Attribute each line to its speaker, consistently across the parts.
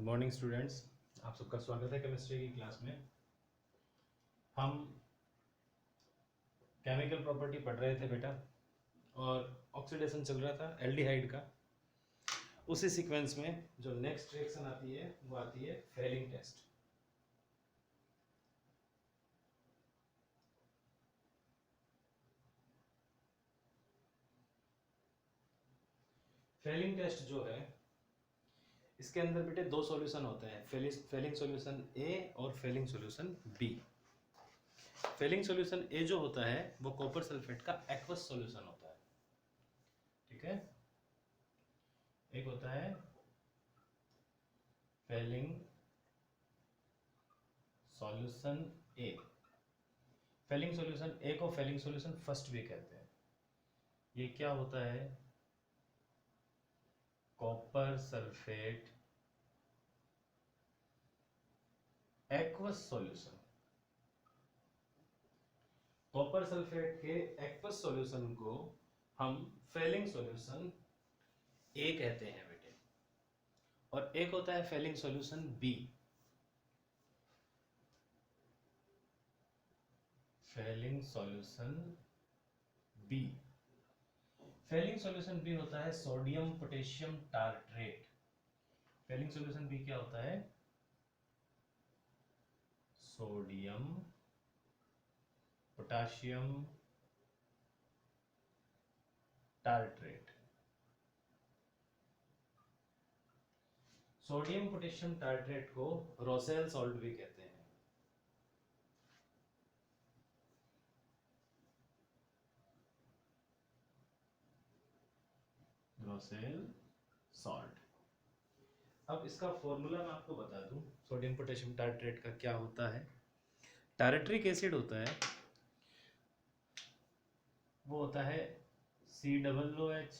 Speaker 1: Good morning students, आप सबका स्वागत है केमिस्ट्री की क्लास में। हम केमिकल प्रॉपर्टी पढ़ रहे थे बेटा, और ऑक्सीडेशन चल रहा था एल्डिहाइड का। उसी सीक्वेंस में जो नेक्स्ट रिएक्शन आती है वो आती है फेलिंग टेस्ट। फेलिंग टेस्ट जो है, इसके अंदर बेटे दो सॉल्यूशन होते हैं, फेलिंग सॉल्यूशन ए और Fehling solution B. Fehling solution A जो होता है वो कॉपर सल्फेट का एक्वस सॉल्यूशन होता है, ठीक है। एक होता है Fehling solution A. Fehling solution A को फेलिंग सॉल्यूशन फर्स्ट भी कहते हैं। ये क्या होता है? Copper sulphate aqueous solution. Copper sulphate के एक्वस सॉल्यूशन को हम फेलिंग सॉल्यूशन ए कहते हैं बेटे। और एक होता है Fehling solution B. Fehling solution B, Fehling solution B होता है sodium potassium tartrate. Fehling solution B क्या होता है? Sodium potassium tartrate. Sodium potassium tartrate को रोसेल सॉल्ट भी कहते हैं। Rochelle salt. अब इसका फॉर्मूला मैं आपको बता दूं, सोडियम पोटेशियम टार्ट्रेट का क्या होता है। टार्ट्रिक एसिड होता है, वो होता है COOH,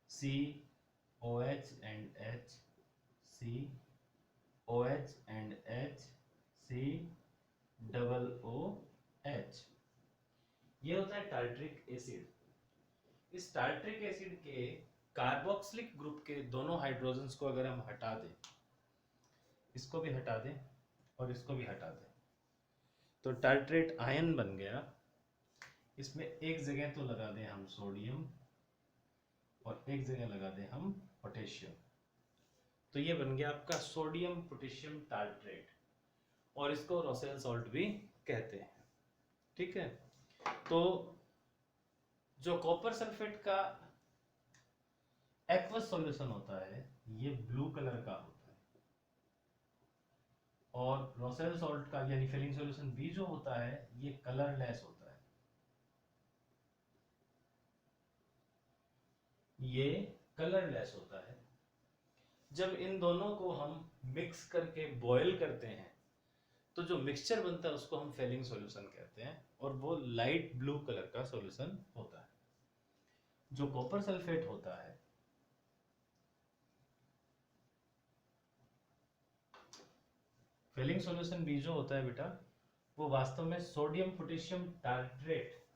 Speaker 1: COH and H, COH and H, COOH। ये होता है टार्ट्रिक एसिड। इस टार्ट्रिक एसिड के कार्बोक्सिलिक ग्रुप के दोनों हाइड्रोजन्स को अगर हम हटा दें, इसको भी हटा दें और इसको भी हटा दें, तो टार्ट्रेट आयन बन गया। इसमें एक जगह तो लगा दें हम सोडियम और एक जगह लगा दें हम पोटेशियम, तो ये बन गया आपका सोडियम पोटेशियम टार्ट्रेट, और इसको रोसेल सॉल्ट भी कहते हैं, ठीक है। तो जो कॉपर सल्फेट का एक्वस सॉल्यूशन होता है ये ब्लू कलर का होता है, और रोसेल सॉल्ट का यानी फेलिंग सॉल्यूशन बी जो होता है ये कलरलेस होता है। ये कलरलेस होता है। जब इन दोनों को हम मिक्स करके बॉयल करते हैं तो जो मिक्सचर बनता है उसको हम फेलिंग सॉल्यूशन कहते हैं, और वो लाइट ब्लू कलर का सॉल्यूशन होता है। जो कॉपर सल्फेट होता है, फेलिंग सॉल्यूशन बी जो होता है बेटा, वो वास्तव में सोडियम पोटेशियम टार्ट्रेट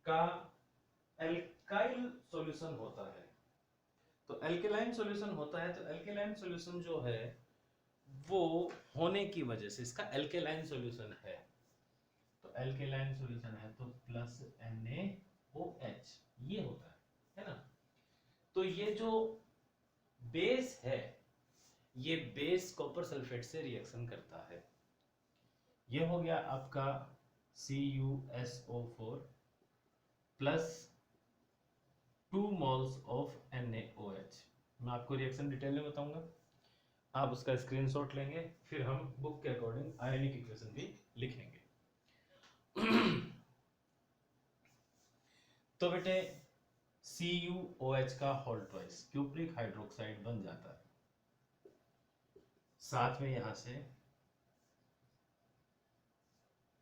Speaker 1: का एल्काइल सॉल्यूशन होता है। तो एल्केलाइन सॉल्यूशन होता है, तो एल्केलाइन सॉल्यूशन जो है वो होने की वजह से इसका एल्केलाइन सॉल्यूशन है। तो एल्केलाइन सॉल्यूशन है तो प्लस NaOH ये होता है ना। तो ये जो बेस है, ये बेस कॉपर सल्फेट से रिएक्शन करता है। ये हो गया आपका CuSO4 plus 2 moles of NaOH। मैं आपको रिएक्शन डिटेल में बताऊंगा, आप उसका स्क्रीनशॉट लेंगे, फिर हम बुक के अकॉर्डिंग आयनिक इक्वेशन भी लिख लेंगे। तो बेटे CuOH का होल ट्वाइस क्यूप्रिक हाइड्रोक्साइड बन जाता है, साथ में यहां से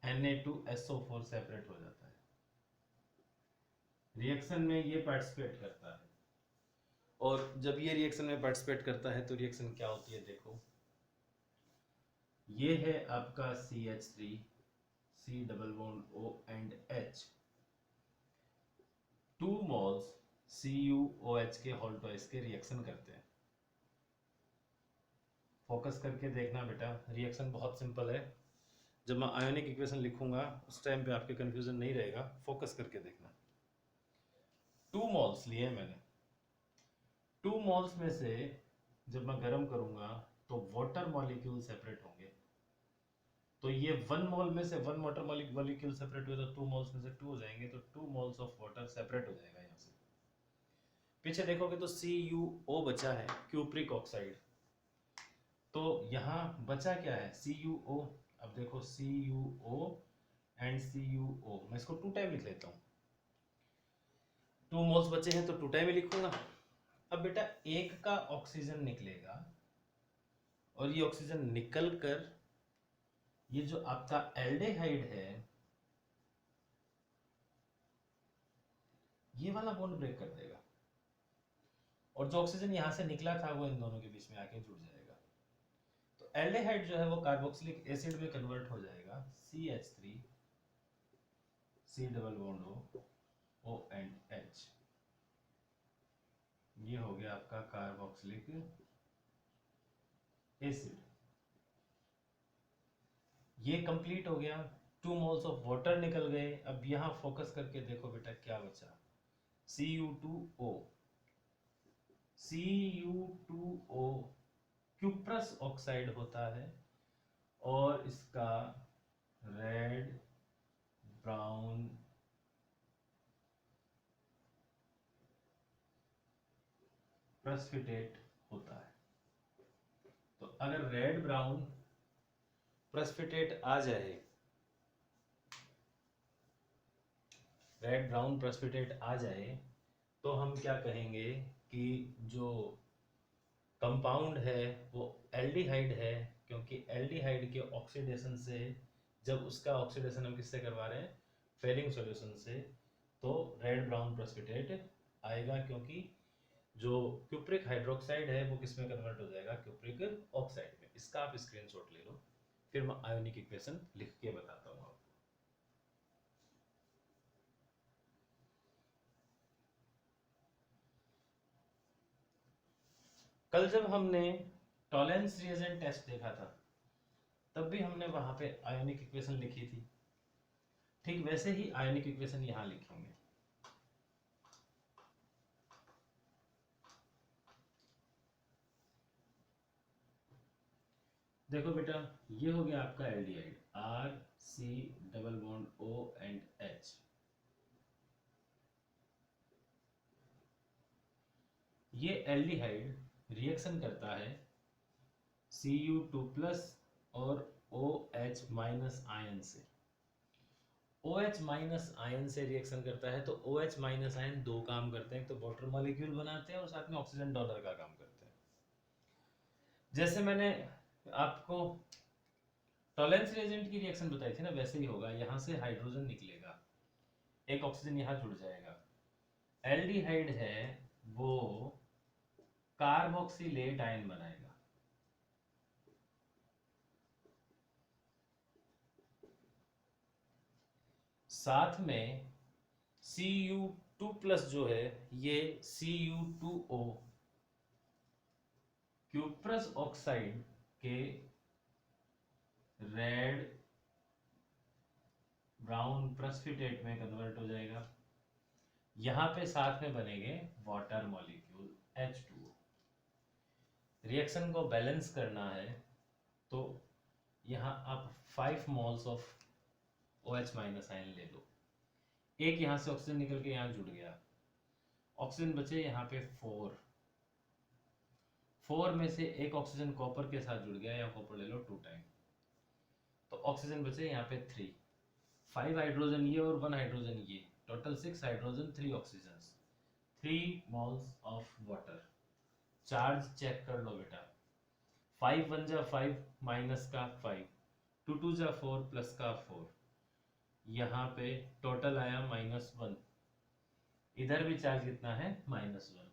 Speaker 1: Na2SO4 सेपरेट हो जाता है। रिएक्शन में ये पार्टिसिपेट करता है, और जब ये रिएक्शन में पार्टिसिपेट करता है तो रिएक्शन क्या होती है देखो। ये है आपका CH3 C double bond O and H, 2 moles CuOH के होल ट्वाइस के रिएक्शन करते हैं। फोकस करके देखना बेटा, रिएक्शन बहुत सिंपल है। जब मैं आयोनिक इक्वेशन लिखूंगा उस टाइम पे आपके कंफ्यूजन नहीं रहेगा, फोकस करके देखना। 2 मोल्स लिए मैंने, 2 मोल्स में से जब मैं गर्म करूंगा तो वाटर मॉलिक्यूल सेपरेट होंगे। तो ये 1 मोल में से 1 वाटर मॉलिक्यूल सेपरेट हुए तो 2 मोल्स में से 2 हो जाएंगे, तो 2 मोल्स ऑफ वाटर सेपरेट हो जाएगा। यहाँ से पीछे देखोगे तो CuO बचा है, क्यूप्रिक ऑक्साइड। तो यहाँ बचा क्या है, CuO। अब देखो CuO एंड CuO, मैं इसको 2 टाइम लिख लेता हूँ। 2 मोल्स बचे हैं तो 2 टाइम ही लिखूंगा। अब बेटा एक का ऑक्सीजन निकलेगा और ये ऑक्सीजन निकल कर ये जो आपका एल्डेहाइड है ये वाला बॉन्ड ब्रेक कर देगा, और जो ऑक्सीजन यहां से निकला था वो इन दोनों के बीच में आके जुड़ जाएगा। तो एल्डेहाइड जो है वो कार्बोक्सिलिक एसिड में कन्वर्ट हो जाएगा, CH3 C double bond O and H। ये हो गया आपका कार्बोक्सिलिक एसिड। ये कंप्लीट हो गया, 2 मोल्स ऑफ वाटर निकल गए। अब यहां फोकस करके देखो बेटा क्या बचा, Cu2O। Cu2O क्यूप्रस ऑक्साइड होता है और इसका रेड ब्राउन प्रेसिपिटेट होता है। तो अगर रेड ब्राउन प्रेसिपिटेट आ जाए, रेड ब्राउन प्रेसिपिटेट आ जाए तो हम क्या कहेंगे कि जो कंपाउंड है वो एल्डिहाइड है, क्योंकि एल्डिहाइड के ऑक्सीडेशन से, जब उसका ऑक्सीडेशन हम किससे करवा रहे हैं, फेरिंग सॉल्यूशन से, तो रेड ब्राउन प्रेसिपिटेट आएगा, क्योंकि जो क्यूप्रिक हाइड्रोक्साइड है वो किस में कन्वर्ट हो जाएगा, क्यूप्रिक ऑक्साइड में। इसका आप स्क्रीनशॉट ले लो, फिर मैं आयोनिक इक्वेशन लिख के बताता हूँ आपको। कल जब हमने टॉलेंस रिएजेंट टेस्ट देखा था तब भी हमने वहां पे आयोनिक इक्वेशन लिखी थी, ठीक वैसे ही आयोनिक इक्वेशन यहां लिखेंगे। देखो बेटा ये हो गया आपका aldehyde, RC double bond O and H। ये एल्डिहाइड रिएक्शन करता है Cu2 प्लस और OH माइनस आयन से। OH माइनस आयन से रिएक्शन करता है तो OH माइनस आयन दो काम करते हैं, तो वाटर मॉलिक्यूल बनाते हैं और साथ में ऑक्सीजन डोनर का काम करते हैं। जैसे मैंने आपको टॉलेंस रिएजेंट की रिएक्शन बताई थी ना, वैसे ही होगा। यहाँ से हाइड्रोजन निकलेगा, एक ऑक्सीजन यहाँ जुड़ जाएगा, एल्डिहाइड है वो कार्बोक्सिलेट आयन बनाएगा। साथ में Cu2 प्लस जो है ये Cu2O क्यूप्रस ऑक्साइड के रेड ब्राउन प्रेसिपिटेट में कन्वर्ट हो जाएगा। यहां पे साथ में बनेंगे वाटर मॉलिक्यूल H2O। रिएक्शन को बैलेंस करना है तो यहां आप 5 moles of OH minus ion ले लो। एक यहां से ऑक्सीजन निकल के यहां जुड़ गया, ऑक्सीजन बचे यहां पे 4 में से एक ऑक्सीजन कॉपर के साथ जुड़ गया, या कॉपर ले लो 2 टाइम, तो ऑक्सीजन बचे यहाँ पे 5 हाइड्रोजन ये और 1 हाइड्रोजन ये, total 6 hydrogen 3 oxygen, 3 moles of water. Charge cheque कर लो बेटा, 5 1 जा 5 माइनस का 5, 2 2 जा 4 प्लस का 4, यहाँ पे टोटल आया -1। इधर भी चार्ज कितना है, -1।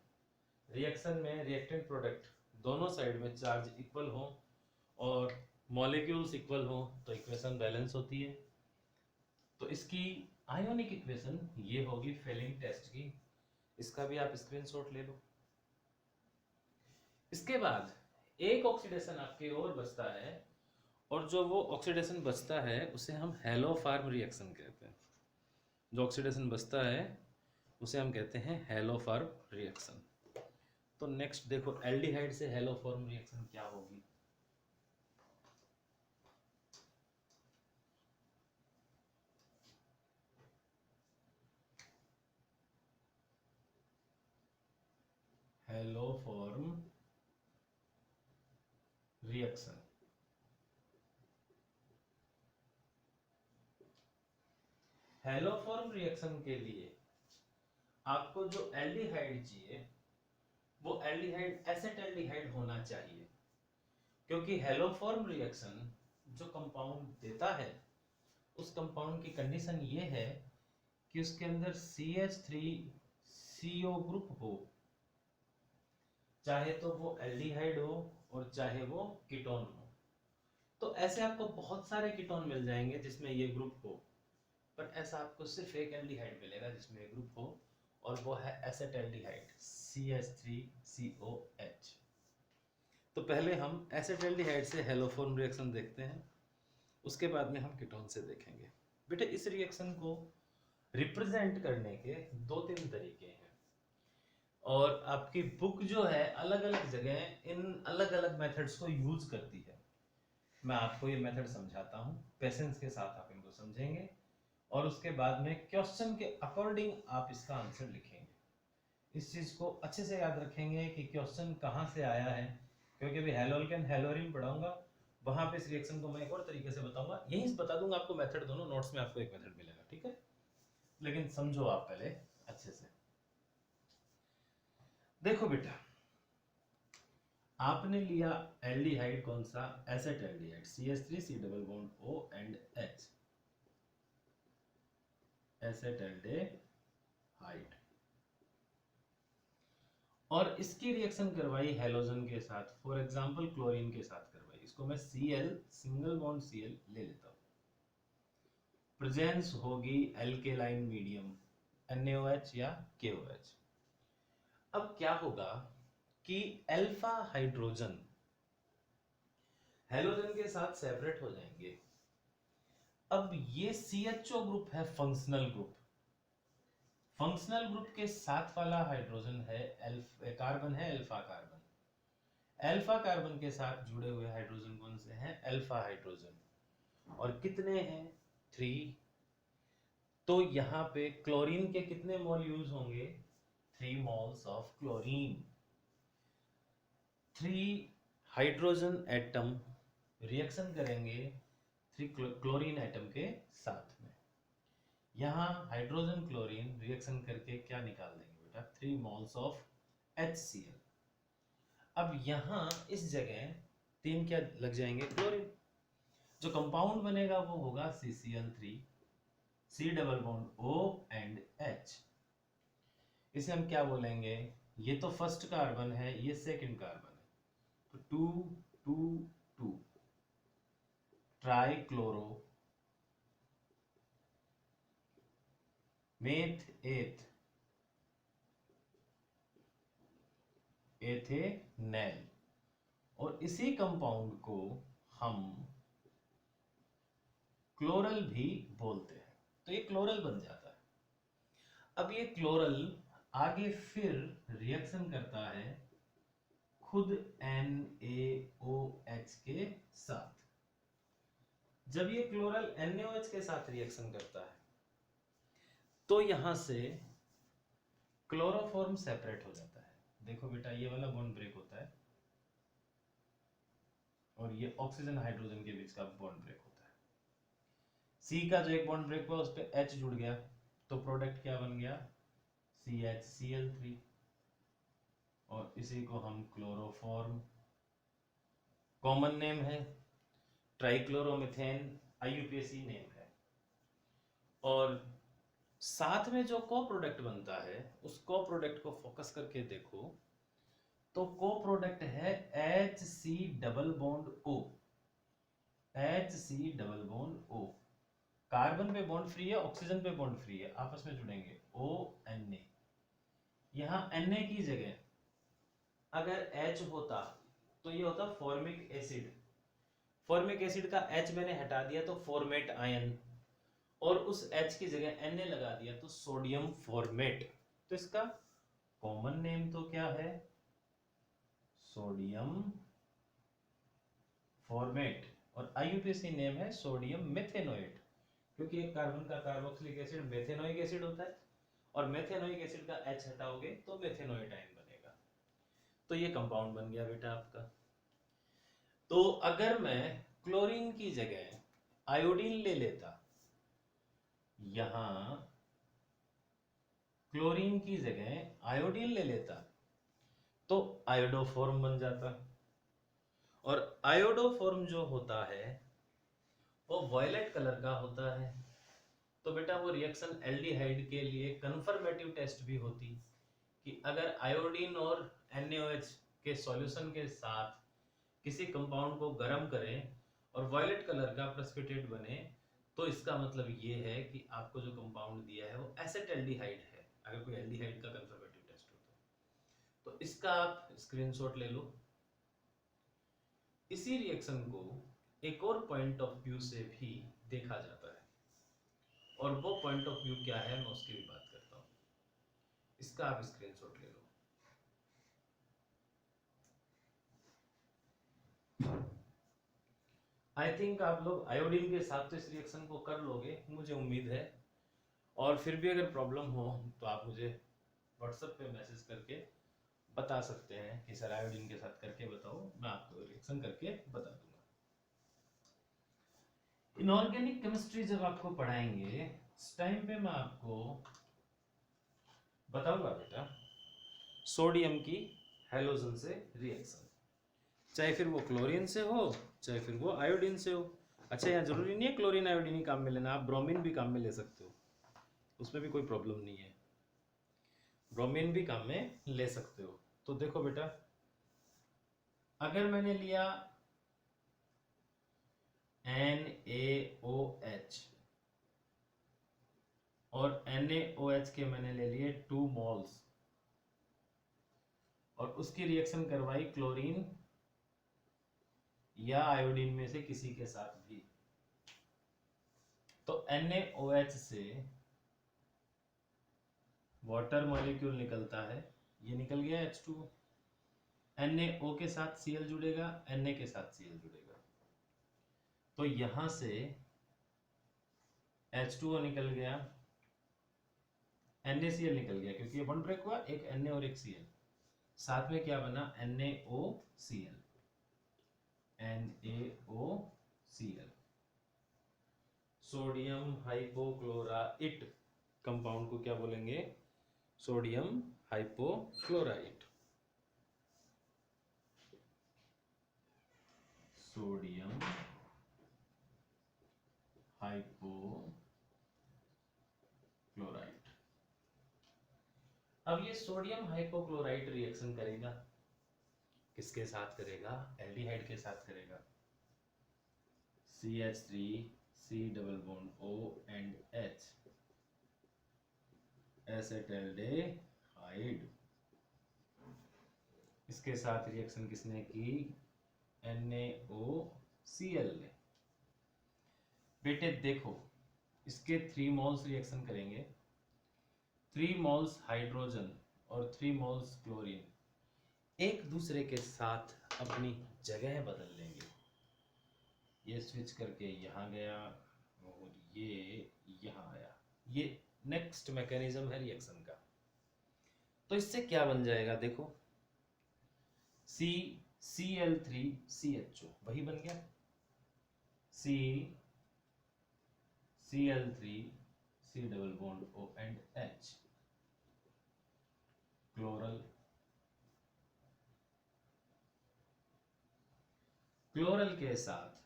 Speaker 1: रिएक्शन में रिएक्टेंट प्रोडक्ट दोनों साइड में चार्ज इक्वल हो और मॉलिक्यूल्स इक्वल हो तो इक्वेशन बैलेंस होती है। तो इसकी आयोनिक इक्वेशन ये होगी फेलिंग टेस्ट की, इसका भी आप स्क्रीनशॉट ले लो। इसके बाद एक ऑक्सीडेशन आपके और बचता है, और जो वो ऑक्सीडेशन बचता है उसे हम हेलोफार्म रिएक्शन कहते हैं। जो ऑक्सीडेशन बचता है उसे हम कहते हैं हेलोफार्म रिएक्शन। तो नेक्स्ट देखो, एल्डिहाइड से हेलोफार्म रिएक्शन क्या होगी। हेलोफार्म रिएक्शन, हेलोफॉर्म रिएक्शन के लिए आपको जो एल्डिहाइड चाहिए वो एल्डिहाइड एसेटल्डिहाइड होना चाहिए, क्योंकि हेलोफॉर्म रिएक्शन जो कंपाउंड देता है उस कंपाउंड की कंडीशन ये है कि उसके अंदर CH3CO ग्रुप हो, चाहे तो वो एल्डिहाइड हो और चाहे वो कीटोन हो। तो ऐसे आपको बहुत सारे कीटोन मिल जाएंगे जिसमें ये ग्रुप हो, पर ऐसा आपको सिर्फ एक एल्डिहाइड मिलेगा जिसमें एक ग्रुप हो, और वो है एसेटल्डिहाइड CH3COH। तो पहले हम एसेटल्डिहाइड से हेलोफॉर्म रिएक्शन देखते हैं, उसके बाद में हम कीटोन से देखेंगे। बेटे इस रिएक्शन को रिप्रेजेंट करने के 2-3 तरीके हैं, और आपकी बुक जो है अलग अलग जगह इन अलग अलग मेथड्स को यूज करती है। मैं आपको ये मेथड समझाता हूँ, पेशेंस के साथ आप इनको समझेंगे और उसके बाद में क्वेश्चन के अकॉर्डिंग आप इसका आंसर लिखेंगे। इस चीज को अच्छे से याद रखेंगे कि क्वेश्चन कहाँ से आया है, क्योंकि अभी हेलोल्केन हेलोरिन पढ़ाऊंगा, वहां पे इस रिएक्शन को मैं एक और तरीके से बताऊंगा। यही बता दूंगा आपको मेथड, दोनों नोट्स में आपको एक मेथड मिलेगा, ठीक है। लेकिन समझो आप पहले अच्छे से। देखो बेटा, आपने लिया एल्डिहाइड, कौन सा, एसेटल्डिहाइड, CH3 C double bond O and H, एसेटल्डेहाइड, और इसकी रिएक्शन करवाई हेलोजन के साथ, फॉर एग्जांपल क्लोरीन के साथ करवाई। इसको मैं Cl सिंगल बॉन्ड Cl ले लेता हूं, प्रेजेंस होगी एल्केलाइन मीडियम NaOH या KOH। अब क्या होगा कि अल्फा हाइड्रोजन हेलोजन के साथ सेपरेट हो जाएंगे। अब ये CHO ग्रुप है फंक्शनल ग्रुप, फंक्शनल ग्रुप के साथ वाला हाइड्रोजन है कार्बन है अल्फा कार्बन। अल्फा कार्बन के साथ जुड़े हुए हाइड्रोजन कौन से हैं, अल्फा हाइड्रोजन, और कितने हैं, 3। तो यहाँ पे क्लोरीन के कितने मोल यूज होंगे, 3 moles of chlorine. 3 hydrogen atom reaction करेंगे 3 क्लोरीन एटम के साथ में। यहाँ हाइड्रोजन क्लोरीन रिएक्शन करके क्या निकाल देंगे बेटा, 3 मोल्स ऑफ HCl। अब यहाँ इस जगह 3 क्या लग जाएंगे, क्लोरीन। जो कंपाउंड बनेगा वो होगा CCl3 C double bond O and H। इसे हम क्या बोलेंगे, ये तो फर्स्ट कार्बन है, ये सेकंड कार्बन है, तो 2 ट्राइक्लोरो मेथ एथ एथेनॉल, और इसी कंपाउंड को हम क्लोरल भी बोलते हैं। तो ये क्लोरल बन जाता है। अब ये क्लोरल आगे फिर रिएक्शन करता है खुद NaOH के साथ। जब ये क्लोरल NaOH के साथ रिएक्शन करता है तो यहां से क्लोरोफॉर्म सेपरेट हो जाता है। देखो बेटा, ये वाला बॉन्ड ब्रेक होता है और ये ऑक्सीजन हाइड्रोजन के बीच का बॉन्ड ब्रेक होता है। C का जो एक बॉन्ड ब्रेक हुआ उस पे H जुड़ गया, तो प्रोडक्ट क्या बन गया, CHCl3, और इसी को हम क्लोरोफॉर्म, कॉमन नेम है ट्राइक्लोरोमीथेन, IUPAC नेम है। और साथ में जो को प्रोडक्ट बनता है उस को प्रोडक्ट को फोकस करके देखो तो को प्रोडक्ट है HC double bond O, HC double bond O। Carbon पे बॉन्ड फ्री है, ऑक्सीजन पे बॉन्ड फ्री है, आपस में जुड़ेंगे ONA। यहाँ Na की जगह अगर H होता तो ये होता फॉर्मिक एसिड। फॉर्मिक एसिड का H मैंने हटा दिया तो फॉर्मेट आयन, और उस H की जगह Na लगा दिया तो सोडियम फॉर्मेट। तो इसका कॉमन नेम तो क्या है? Sodium format. और IUPAC नेम है सोडियम मेथेनोएट, क्योंकि एक कार्बन का कार्बोक्सिलिक एसिड मेथेनोइक एसिड होता है, और मेथेनोइक एसिड का H हटाओगे तो मेथेनोएट आयन बनेगा। तो ये कंपाउंड बन गया बेटा आपका। तो अगर मैं क्लोरीन की जगह आयोडीन ले लेता, यहां क्लोरीन की जगह आयोडीन ले लेता तो आयोडोफॉर्म बन जाता। और आयोडोफॉर्म जो होता है वो वायलेट कलर का होता है। तो बेटा वो रिएक्शन एल्डिहाइड के लिए कंफर्मेटिव टेस्ट भी होती कि अगर आयोडीन और NaOH के सॉल्यूशन के साथ किसी कंपाउंड को गर्म करें और वायलेट कलर का प्रेसिपिटेट बने, तो इसका मतलब ये है कि आपको जो कंपाउंड दिया है वो एसेटल्डिहाइड है, अगर कोई एल्डिहाइड का कंफर्मेटिव टेस्ट हो तो इसका आप स्क्रीनशॉट ले लो। इसी रिएक्शन को एक और पॉइंट ऑफ व्यू से भी देखा जाता है, और वो पॉइंट ऑफ व्यू क्या है मैं उसकी भी बात करता हूं। इसका आप स्क्रीनशॉट ले लो। आई थिंक आप लोग आयोडीन के साथ तो इस रिएक्शन को कर लोगे, मुझे उम्मीद है। और फिर भी अगर प्रॉब्लम हो तो आप मुझे व्हाट्सएप पे मैसेज करके बता सकते हैं कि सर आयोडीन के साथ करके बताओ, मैं आपको रिएक्शन करके बता दूंगा। इनऑर्गेनिक केमिस्ट्री जब आपको पढ़ाएंगे इस टाइम पे मैं आपको बताऊंगा बेटा सोडियम की हैलोजन से रिएक्शन, चाहे फिर वो क्लोरीन से हो चाहे फिर वो आयोडीन से हो। अच्छा, यहाँ जरूरी नहीं है क्लोरीन आयोडीन ही काम में लेना, आप ब्रोमीन भी काम में ले सकते हो, उसमें भी कोई प्रॉब्लम नहीं है, ब्रोमीन भी काम में ले सकते हो। तो देखो बेटा, अगर मैंने लिया NaOH और NaOH के मैंने ले लिए 2 मोल्स, और उसकी रिएक्शन करवाई क्लोरीन या आयोडीन में से किसी के साथ भी, तो NaOH से वाटर मॉलिक्यूल निकलता है, ये निकल गया H2O, Na के साथ Cl जुड़ेगा, Na के साथ Cl जुड़ेगा, तो यहां से H2O निकल गया, NaCl निकल गया, क्योंकि ये बॉन्ड ब्रेक हुआ, एक Na और एक Cl, साथ में क्या बना NaOCl, NaOCl, sodium hypochlorite compound को क्या बोलेंगे? Sodium hypochlorite, sodium hypochlorite. अब ये सोडियम हाइपोक्लोराइट रिएक्शन करेगा, किसके साथ करेगा? एल्डिहाइड के साथ करेगा, CH3 C double bond O and H, एसेटल्डेहाइड। इसके साथ रिएक्शन किसने की? NaOCl ने। बेटे देखो, इसके 3 मोल्स रिएक्शन करेंगे, 3 मोल्स हाइड्रोजन और 3 मोल्स क्लोरीन एक दूसरे के साथ अपनी जगह बदल लेंगे, ये स्विच करके यहाँ गया और ये यहाँ आया, ये नेक्स्ट मैकेनिज्म है रिएक्शन का। तो इससे क्या बन जाएगा? देखो, CCl3CHO वही बन गया, CCl3 C double bond O and H, chloral. Chloral के साथ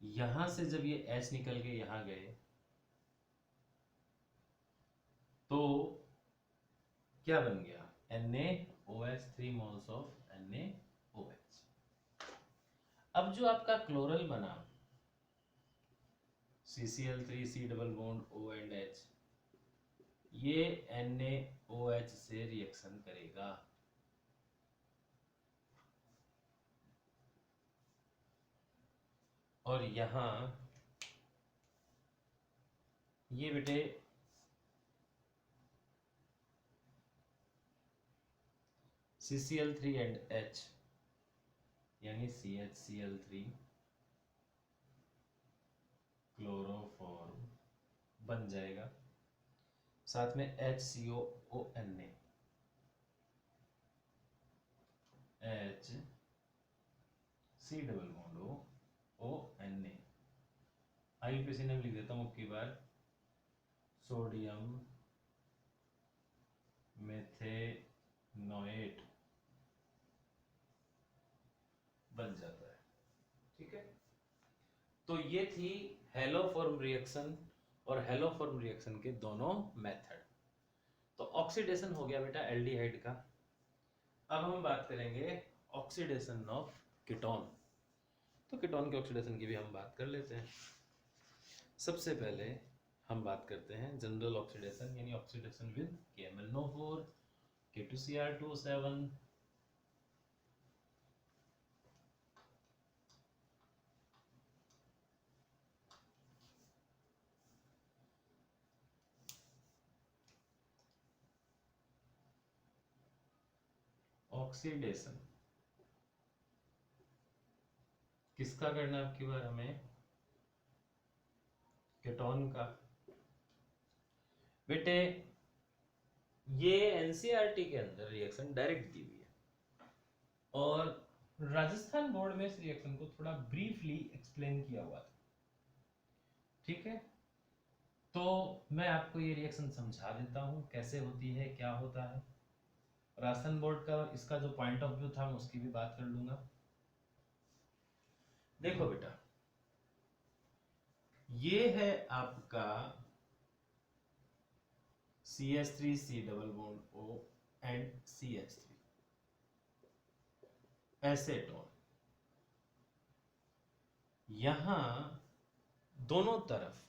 Speaker 1: यहां से जब ये H निकल के यहां गए तो क्या बन गया? NaOH, 3 moles of NaOH। अब जो आपका क्लोरल बना CCl3 C double bond O and H, ये NaOH से रिएक्शन करेगा, और यहाँ ये बेटे CCl3 एंड H यानी CHCl3 क्लोरोफॉर्म बन जाएगा, साथ में HCOONA HC double bond ONA। IUPAC नाम लिख देता हूँ अब की बार, सोडियम मेथेनोएट बन जाता है। ठीक है, तो ये थी हेलोफॉर्म रिएक्शन और हेलोफॉर्म रिएक्शन के दोनों मेथड। तो ऑक्सीडेशन हो गया बेटा एल्डिहाइड का। अब हम बात करेंगे ऑक्सीडेशन ऑफ कीटोन। तो कीटोन के ऑक्सीडेशन की भी हम बात कर लेते हैं। सबसे पहले हम बात करते हैं जनरल ऑक्सीडेशन यानी oxidation with KMnO4 K2Cr2O7 oxidation किसका करना है आपकी बार हमें? कीटोन का। बेटे ये एनसीईआरटी के अंदर रिएक्शन डायरेक्ट दी हुई है और राजस्थान बोर्ड में इस रिएक्शन को थोड़ा ब्रीफली एक्सप्लेन किया हुआ था। ठीक है, तो मैं आपको ये रिएक्शन समझा देता हूँ कैसे होती है, क्या होता है। राजस्थान बोर्ड का इसका जो पॉइंट ऑफ व्यू था मैं उसकी भी बात कर लूंगा। देखो बेटा, ये है आपका CH3C double bond O and CH3 acetone. यहां दोनों तरफ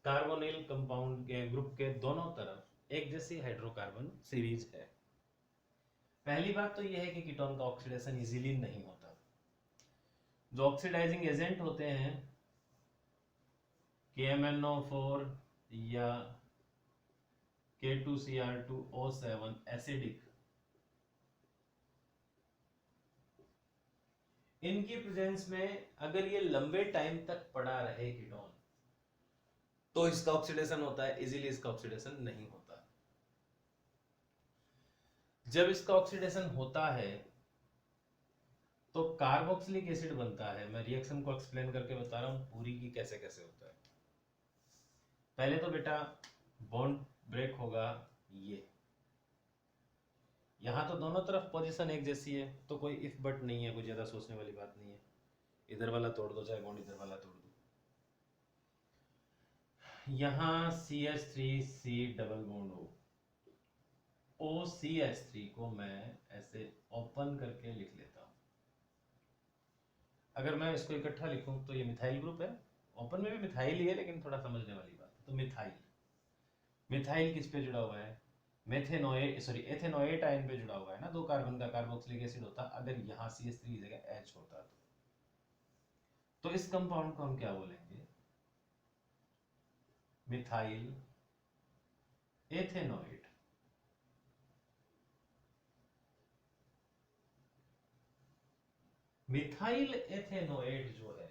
Speaker 1: कार्बोनिल कंपाउंड के ग्रुप के दोनों तरफ एक जैसी हाइड्रोकार्बन सीरीज है। पहली बात तो यह है कि कीटोन का ऑक्सीडेशन इजीली नहीं होता। जो ऑक्सीडाइजिंग एजेंट होते हैं KMnO4 या K2Cr2O7 एसिडिक, इनकी प्रेजेंस में अगर ये लंबे टाइम तक पड़ा रहे कीटोन तो इसका ऑक्सीडेशन होता है, इजीली इसका ऑक्सीडेशन नहीं होता। जब इसका ऑक्सीडेशन होता है तो कार्बोक्सिलिक एसिड बनता है। मैं रिएक्शन को एक्सप्लेन करके बता रहा हूं पूरी की कैसे कैसे होता है। पहले तो बेटा बॉन्ड ब्रेक होगा, ये यहां तो दोनों तरफ पोजीशन एक जैसी है तो कोई इफ बट नहीं है, कोई ज्यादा सोचने वाली बात नहीं है। इधर वाला तोड़ दो चाहे बॉन्ड इधर वाला तोड़ दो। यहां CH3C डबल बॉन्ड हो, OCH3 को मैं ऐसे ओपन करके लिख लेता हूं। अगर मैं इसको इकट्ठा लिखूं तो ये मिथाइल ग्रुप है। ओपन में भी मिथाइल ही है लेकिन थोड़ा समझने वाली बात है। तो मिथाइल, मिथाइल किस पे जुड़ा हुआ है? एथेनोएट आयन पे जुड़ा हुआ है ना, 2 कार्बन का कार्बोक्सिलिक एसिड होता। अगर यहाँ CH3 की जगह H होता तो इस कंपाउंड को हम क्या बोलेंगे? Methyl ethanoate. मिथाइल एथेनोएट जो है,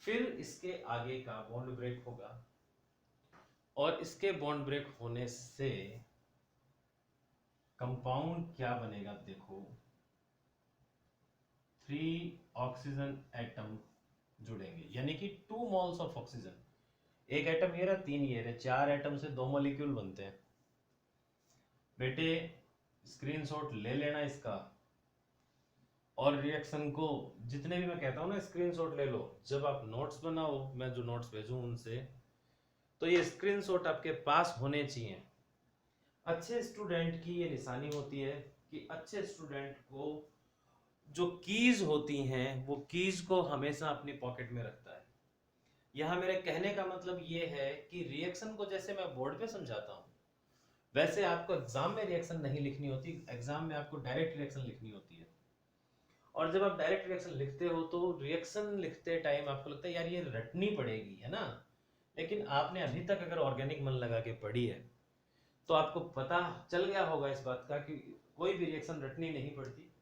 Speaker 1: फिर इसके आगे का बॉन्ड ब्रेक होगा और इसके बॉन्ड ब्रेक होने से कंपाउंड क्या बनेगा? देखो 3 ऑक्सीजन एटम जुड़ेंगे यानी कि 2 मोल्स ऑफ ऑक्सीजन। एक एटम ये रहा, 3 ये रहे, 4 एटम से 2 मॉलिक्यूल बनते हैं। बेटे स्क्रीनशॉट ले लेना इसका और रिएक्शन को जितने भी मैं कहता हूं ना स्क्रीनशॉट ले लो। जब आप नोट्स बनाओ, मैं जो नोट्स भेजूं उनसे, तो ये स्क्रीनशॉट आपके पास होने चाहिए। अच्छे स्टूडेंट की ये निशानी होती है कि अच्छे स्टूडेंट को जो कीज होती हैं वो कीज को हमेशा अपनी पॉकेट में रखता है। यहां मेरे कहने का मतलब ये है कि रिएक्शन को जैसे मैं बोर्ड पे समझाता हूं वैसे आपको एग्जाम में रिएक्शन नहीं लिखनी होती। एग्जाम में आपको डायरेक्ट रिएक्शन लिखनी होती है और जब आप डायरेक्ट रिएक्शन लिखते हो तो रिएक्शन लिखते टाइम आपको लगता है यार ये रटनी पड़ेगी, है ना। लेकिन आपने अभी तक अगर ऑर्गेनिक मन लगा के पढ़ी है तो आपको पता चल गया होगा इस बात का कि कोई भी रिएक्शन रटनी नहीं पड़ती।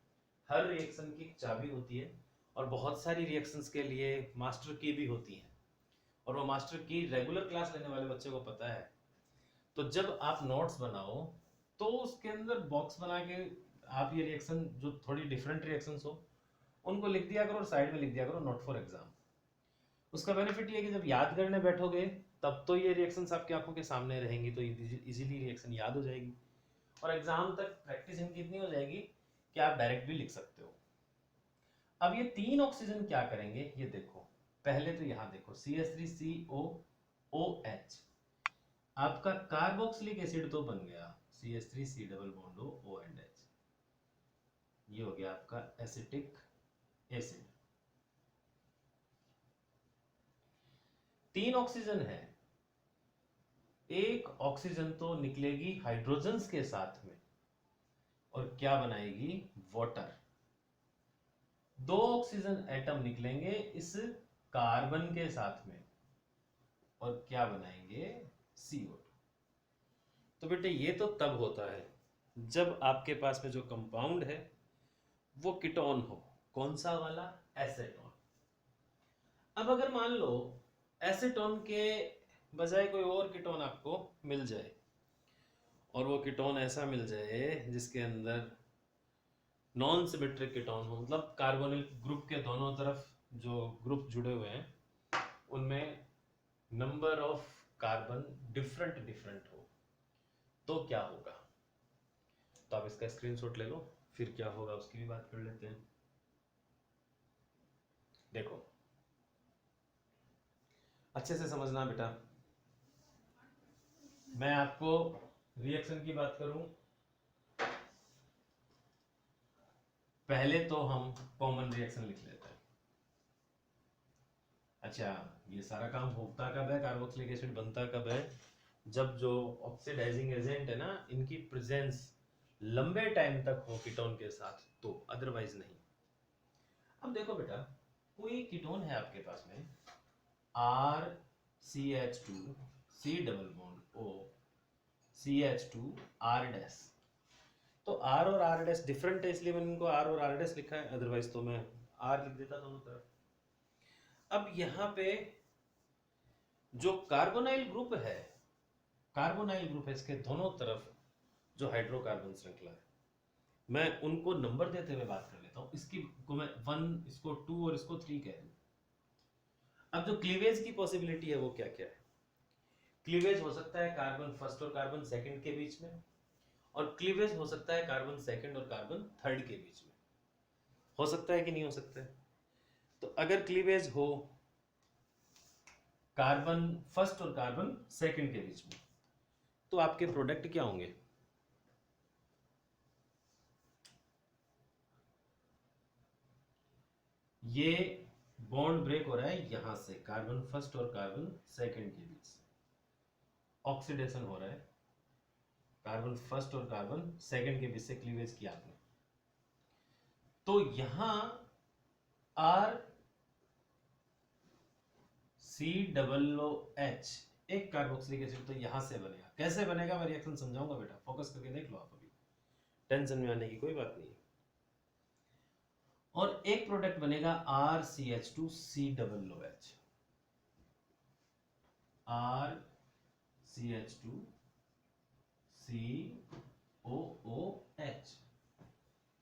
Speaker 1: हर रिएक्शन की चाबी होती है और बहुत सारी रिएक्शंस के लिए मास्टर की भी होती है, और वो मास्टर की रेगुलर क्लास लेने वाले बच्चे को पता है। तो जब आप नोट्स बनाओ तो उसके अंदर बॉक्स बना के आप ये रिएक्शन जो थोड़ी डिफरेंट रिएक्शंस हो उनको लिख दिया करो और साइड में लिख दिया करो नोट फॉर एग्जाम। उसका बेनिफिट ये है कि जब याद करने बैठोगे तब तो ये रिएक्शंस आपकी आंखों के सामने रहेंगी तो इजीली रिएक्शन याद हो जाएगी, और एग्जाम तक प्रैक्टिस इनकी इतनी हो जाएगी कि आप डायरेक्ट भी लिख सकते हो। अब ये 3 ऑक्सीजन क्या करेंगे ये देखो। पहले तो यहां देखो CH3COOH, आपका कार्बोक्सिलिक एसिड तो बन गया CH3C double bond O and H, ये हो गया आपका एसिटिक एसिड। 3 ऑक्सीजन है, एक ऑक्सीजन तो निकलेगी हाइड्रोजन्स के साथ में और क्या बनाएगी वाटर। 2 ऑक्सीजन एटम निकलेंगे इस कार्बन के साथ में और क्या बनाएंगे CO2। तो बेटे ये तो तब होता है जब आपके पास में जो कंपाउंड है वो कीटोन हो। कौन सा वाला? एसेटोन। अब अगर मान लो एसेटोन के बजाय कोई और कीटोन आपको मिल जाए, और वो कीटोन ऐसा मिल जाए जिसके अंदर नॉन सिमेट्रिक कीटोन हो, मतलब कार्बोनिल ग्रुप के दोनों तरफ जो ग्रुप जुड़े हुए हैं उनमें number of carbon different different हो, तो क्या होगा? तो आप इसका स्क्रीनशॉट ले लो, फिर क्या होगा उसकी भी बात कर लेते हैं। देखो अच्छे से समझना बेटा, मैं आपको रिएक्शन की बात करूं, पहले तो हम कॉमन रिएक्शन लिख लेते हैं। अच्छा, ये सारा काम होता कब है, कार्बोक्सिलिक एसिड बनता कब है? जब जो ऑक्सीडाइजिंग एजेंट है ना, इनकी प्रेजेंस लंबे टाइम तक हो कीटोन के साथ, तो अदरवाइज नहीं। अब देखो बेटा, कोई कीटोन है आपके पास में RCH2 C double bond O CH2 R dash, तो R और R डैश डिफरेंट है इसलिए मैंने इनको R और R डैश लिखा है, अदरवाइज तो मैं R लिख देता दोनों तरफ। अब यहाँ पे जो कार्बोनाइल ग्रुप है, कार्बोनाइल ग्रुप है, इसके दोनों तरफ जो हाइड्रोकार्बन श्रृंखला है, मैं उनको नंबर देते हुए बात कर लेता हूं। इसकी को मैं 1, इसको 2 और इसको 3 कह दूं। अब जो क्लीवेज की पॉसिबिलिटी है वो क्या क्या है? क्लीवेज हो सकता है कार्बन फर्स्ट और कार्बन सेकंड के बीच में, और क्लीवेज हो सकता है कार्बन सेकंड और कार्बन थर्ड के बीच में। हो सकता है कि नहीं हो सकता है? तो अगर क्लीवेज हो कार्बन फर्स्ट और कार्बन सेकंड के बीच में, तो आपके प्रोडक्ट क्या होंगे? ये बॉन्ड ब्रेक हो रहा है यहां से कार्बन फर्स्ट और कार्बन सेकंड के बीच, ऑक्सीडेशन हो रहा है कार्बन फर्स्ट और कार्बन सेकंड के बीच से, क्लीवेज किया आपने। तो यहां R C double O H एक कार्बोक्सिलिक एसिड तो यहां से बनेगा। कैसे बनेगा मैं रिएक्शन समझाऊंगा बेटा, फोकस करके देख लो आप, अभी टेंशन में आने की कोई बात नहीं है। और एक प्रोडक्ट बनेगा RCH2 C double O H, RCH2 COOH,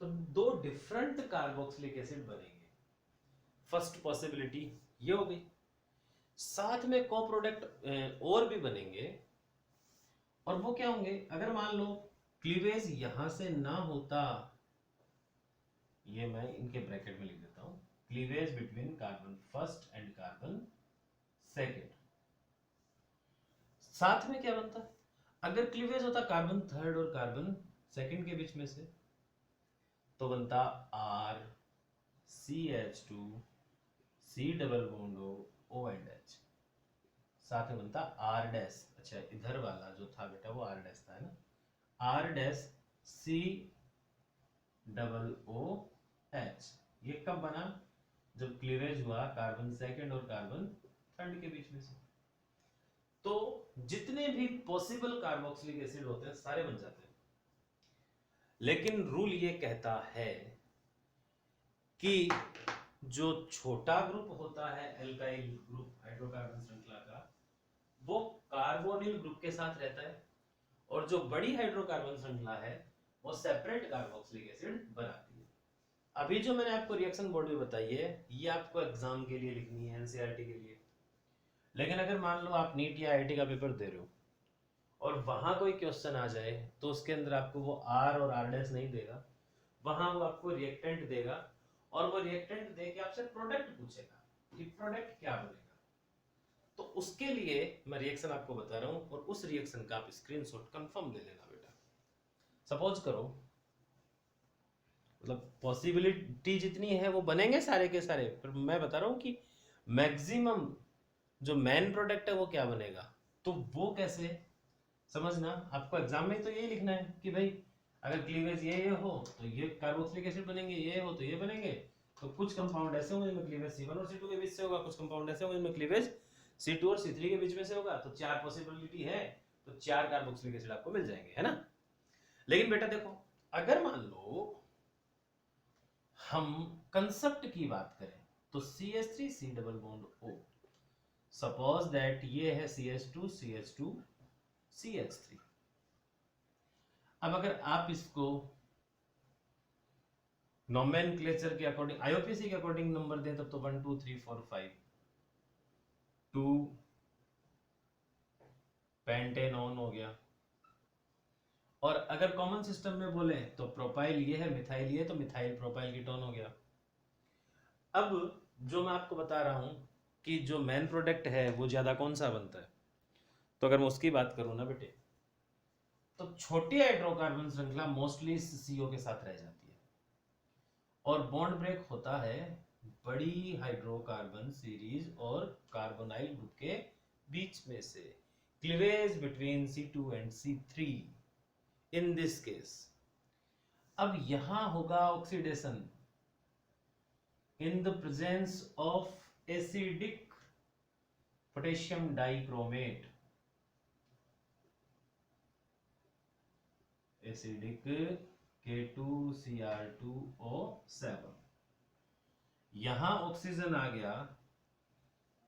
Speaker 1: तो 2 डिफरेंट कार्बोक्सिलिक एसिड बनेंगे। फर्स्ट पॉसिबिलिटी ये हो गई। साथ में को प्रोडक्ट और भी बनेंगे, और वो क्या होंगे? अगर मान लो क्लीवेज यहां से ना होता, ये मैं इनके ब्रैकेट में लिख देता हूं, cleavage between carbon first and carbon second, साथ में क्या बनता? अगर क्लीवेज होता कार्बन थर्ड और कार्बन सेकंड के बीच में से, तो बनता RCH2 C double bond O and H, साथ में बनता R डैश। अच्छा, इधर वाला जो था बेटा वो R डैश था, है ना, R dash C double O H, ये कब बना? जब क्लीवेज हुआ कार्बन सेकंड और कार्बन थर्ड के बीच में से। तो जितने भी पॉसिबल कार्बोक्सिलिक एसिड होते हैं सारे बन जाते हैं। लेकिन रूल ये कहता है कि जो छोटा ग्रुप होता है एल्काइल ग्रुप हाइड्रोकार्बन श्रृंखला का, वो कार्बोनिल ग्रुप के साथ रहता है, और जो बड़ी हाइड्रोकार्बन श्रृंखला है वो सेपरेट कार्बोक्सिलिक एसिड बनाती है। अभी जो मैंने आपको रिएक्शन बॉडी बताई है ये आपको एग्जाम के लिए लिखनी है, एनसीईआरटी के लिए। लेकिन अगर मान लो आप नीट या आईआईटी का पेपर दे रहे हो और वहां कोई क्वेश्चन आ जाए तो उसके अंदर आपको वो आर और आर डैश नहीं देगा, वहां वो आपको रिएक्टेंट देगा, और वो रिएक्टेंट दे के आपसे प्रोडक्ट पूछेगा कि प्रोडक्ट क्या बनेगा। तो उसके लिए मैं रिएक्शन आपको बता रहा हूं, और उस रिएक्शन का आप स्क्रीनशॉट कंफर्म ले लेना बेटा। सपोज करो, मतलब पॉसिबिलिटी जितनी है वो बनेंगे सारे के सारे, पर मैं बता रहा हूं कि मैक्सिमम जो मेन प्रोडक्ट है वो क्या बनेगा। तो वो कैसे समझना, आपको एग्जाम में तो यही लिखना है कि भाई अगर क्लीवेज ये हो तो ये कार्बोक्सिलिक एसिड बनेंगे, ये हो तो ये बनेंगे। तो कुछ कंपाउंड ऐसे होंगे जिनमें क्लीवेज C1 और C2 के बीच से होगा, कुछ कंपाउंड ऐसे होंगे जिनमें क्लीवेज C2 और C3 के बीच में से होगा। तो 4 पॉसिबिलिटी है, तो 4 कार्बोक्सिलिक एसिड आपको मिल जाएंगे, है ना। लेकिन बेटा देखो, अगर मान लो हम कंसेप्ट की बात करें तो CH3 C double bond O, suppose that ये है CH2 CH2 CH3। अब अगर आप इसको नोमेनक्लेचर के अकॉर्डिंग, आईयूपीएसी के अकॉर्डिंग नंबर दें तब तो 1 2 3 4 5 2 पेंटेनॉन हो गया। और अगर कॉमन सिस्टम में बोले तो प्रोपाइल ये है, मिथाइल ये, तो मिथाइल प्रोपाइल कीटोन हो गया। अब जो मैं आपको बता रहा हूं कि जो मेन प्रोडक्ट है वो ज्यादा कौन सा बनता है, तो अगर मैं उसकी बात करूं ना बेटे, तो छोटी हाइड्रोकार्बन श्रृंखला मोस्टली CO के साथ रह जाती है, और बॉन्ड ब्रेक होता है बड़ी हाइड्रोकार्बन सीरीज और कार्बोनाइल ग्रुप के बीच में से, cleavage between C2 and C3 in this case. अब यहां होगा oxidation in the presence of acidic potassium dichromate, acidic K2Cr2O7। यहां ऑक्सीजन आ गया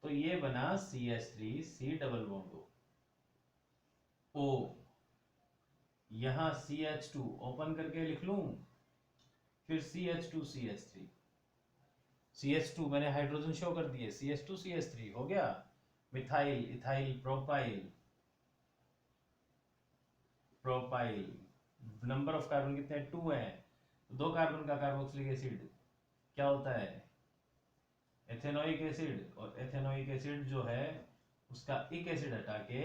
Speaker 1: तो ये बना CH3 C double bond O, यहां CH2 ओपन करके लिख लूं, फिर CH2 CH3, CH2 मैंने हाइड्रोजन शो कर दिए, CH2 CH3 हो गया, methyl ethyl propyl, propyl number of carbon कितने 2 है, 2 कार्बन का कार्बोक्सिलिक एसिड क्या होता है एथेनोइक एसिड, और एथेनोइक एसिड जो है उसका इक एसिड हटा के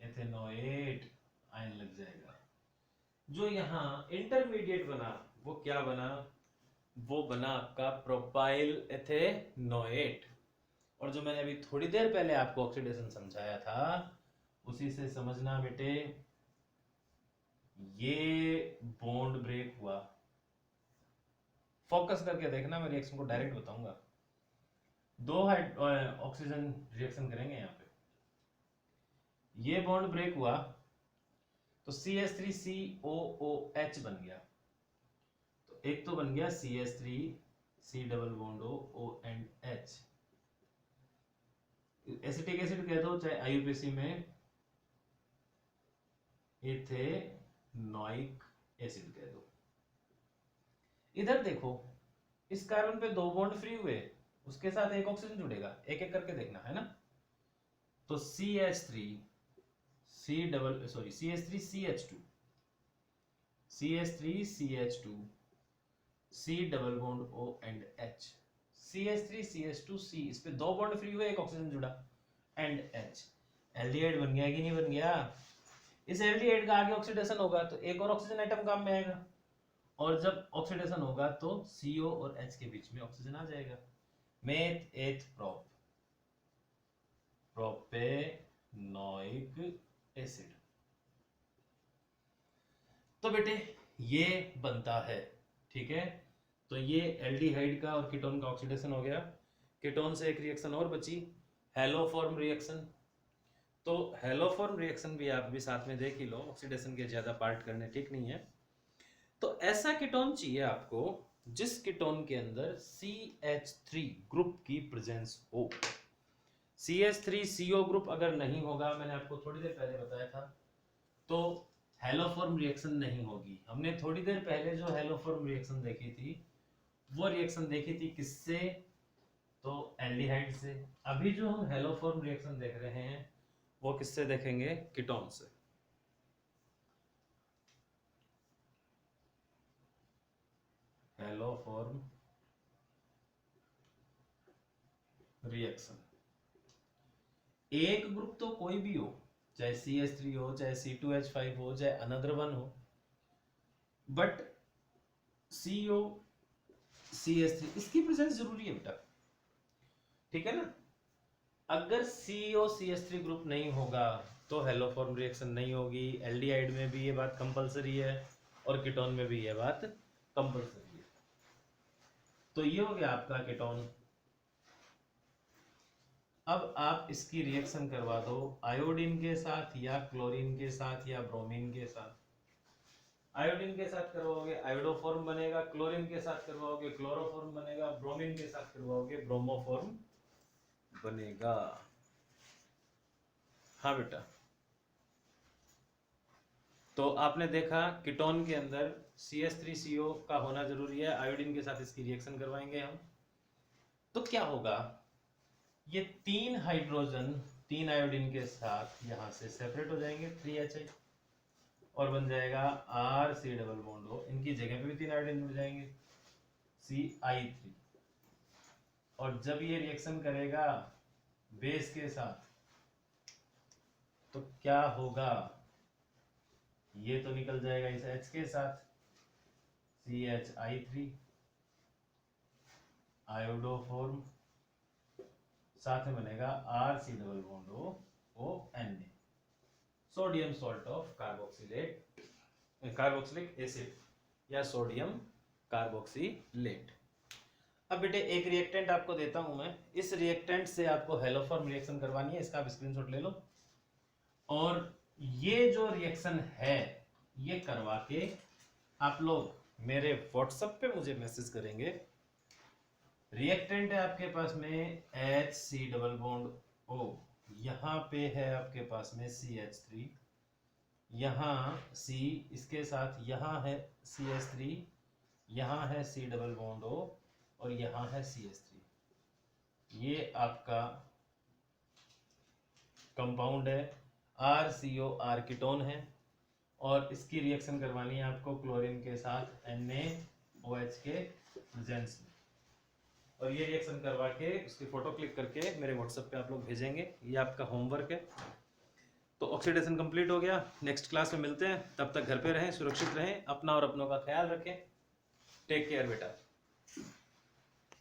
Speaker 1: एथेनोएट आयन लग जाएगा। जो यहाँ इंटरमीडिएट बना वो क्या बना, वो बना आपका प्रोपाइल एथेनोएट। और जो मैंने अभी थोड़ी देर पहले आपको ऑक्सीडेशन समझाया था उसी से समझना बेटे, ये बॉन्ड ब्रेक हुआ, फोकस करके देखना, मैं रिएक्शन को डायरेक्ट बताऊंगा। 2 ऑक्सीजन रिएक्शन करेंगे यहाँ पे, ये बॉन्ड ब्रेक हुआ तो CH3COOH बन गया, तो एक तो बन गया CH3 C double bond O and H। Acetic acid कह दो चाहे आईयूपीएसी में एथेनोइक एसिड कह दो। इधर देखो, इस कार्बन पे 2 बॉन्ड फ्री हुए, उसके साथ एक ऑक्सीजन जुड़ेगा, एक एक करके देखना है ना। तो CH3 CH3CH2 CH3CH2 C double bond O and H, CH3CH2C, इस पे 2 बॉन्ड फ्री हुए, एक ऑक्सीजन जुड़ा, एंड H। एल्डिहाइड बन गया कि नहीं बन गया। इस एल्डिहाइड का आगे ऑक्सीडेशन होगा तो एक और ऑक्सीजन आइटम काम में आएगा, और जब ऑक्सीडेशन होगा तो CO और H के बीच में ऑक्सीजन आ जाएगा, मेथ एथ प्रोप, प्रोपेनोइक एसिड। तो बेटे ये बनता है, ठीक है। तो ये एल्डिहाइड का और कीटोन का ऑक्सीडेशन हो गया। कीटोन से एक रिएक्शन और बची, हेलोफॉर्म रिएक्शन। तो हेलोफॉर्म रिएक्शन भी आप भी साथ में देख ही लो, ऑक्सीडेशन के ज़्यादा पार्ट करने ठीक नहीं है। तो ऐसा कीटोन चाहिए आपको जिस कीटोन के अंदर CH3 ग्रुप की प्रेजेंस हो। CH3CO ग्रुप अगर नहीं होगा, मैंने आपको थोड़ी देर पहले बताया था, तो हेलोफॉर्म रिएक्शन नहीं होगी। हमने थोड़ी देर पहले जो हेलोफॉर्म रिएक्शन देखी थी वो रिएक्शन देखी थी किससे, तो एल्डिहाइड से। अभी जो हम हेलोफॉर्म रिएक्शन देख रहे हैं वो किससे देखेंगे, कीटोन से। हेलोफॉर्म रिएक्शन, एक ग्रुप तो कोई भी हो, चाहे CH3 हो, चाहे C2H5 हो, चाहे अनदर वन हो, बट CO CH3 इसकी प्रेजेंस जरूरी है बेटा, ठीक है ना। अगर CO CH3 ग्रुप नहीं होगा तो हेलोफॉर्म रिएक्शन नहीं होगी। एल्डिहाइड में भी ये बात कंपलसरी है और कीटोन में भी ये बात कंपलसरी है। तो ये हो गया आपका कीटोन। अब आप इसकी रिएक्शन करवा दो आयोडीन के साथ या क्लोरीन के साथ या ब्रोमीन के साथ। आयोडीन के साथ करवाओगे आयोडोफॉर्म बनेगा, क्लोरीन के साथ करवाओगे क्लोरोफॉर्म बनेगा, ब्रोमीन के साथ करवाओगे ब्रोमोफॉर्म बनेगा। हाँ बेटा, तो आपने देखा कीटोन के अंदर CH3CO का होना जरूरी है। आयोडीन के साथ इसकी रिएक्शन करवाएंगे हम, तो क्या होगा, ये 3 हाइड्रोजन 3 आयोडीन के साथ यहां से सेपरेट हो जाएंगे 3Hi और बन जाएगा RC डबल बॉन्ड O। इनकी जगह पे भी 3 आयोडीन जुड़ जाएंगे CI3। और जब ये रिएक्शन करेगा बेस के साथ तो क्या होगा, ये तो निकल जाएगा इस H के साथ CHI3 आयोडोफॉर्म, साथ में बनेगा RC double bond ONA, sodium salt of carboxylic acid या सोडियम कार्बोक्सिलेट। अब बेटे एक रिएक्टेंट आपको देता हूं मैं, इस रिएक्टेंट से आपको हेलोफॉर्म रिएक्शन करवानी है, इसका आप स्क्रीनशॉट ले लो। और ये जो रिएक्शन है ये करवा के आप लोग मेरे व्हाट्सएप पे मुझे मैसेज करेंगे। रिएक्टेंट है आपके पास में HC डबल बॉन्ड O, यहाँ पे है आपके पास में CH3, यहाँ C इसके साथ, यहाँ है CH3, यहाँ है C डबल बॉन्ड O और यहाँ है CH3। ये आपका कंपाउंड है RCOR कीटोन है और इसकी रिएक्शन करवानी है आपको क्लोरीन के साथ NaOH के प्रेजेंस में। और ये रिएक्शन करवा के उसकी फोटो क्लिक करके मेरे व्हाट्सएप पे आप लोग भेजेंगे। ये आपका होमवर्क है। तो ऑक्सीडेशन कंप्लीट हो गया, नेक्स्ट क्लास में मिलते हैं। तब तक घर पे रहें, सुरक्षित रहें, अपना और अपनों का ख्याल रखें। टेक केयर बेटा।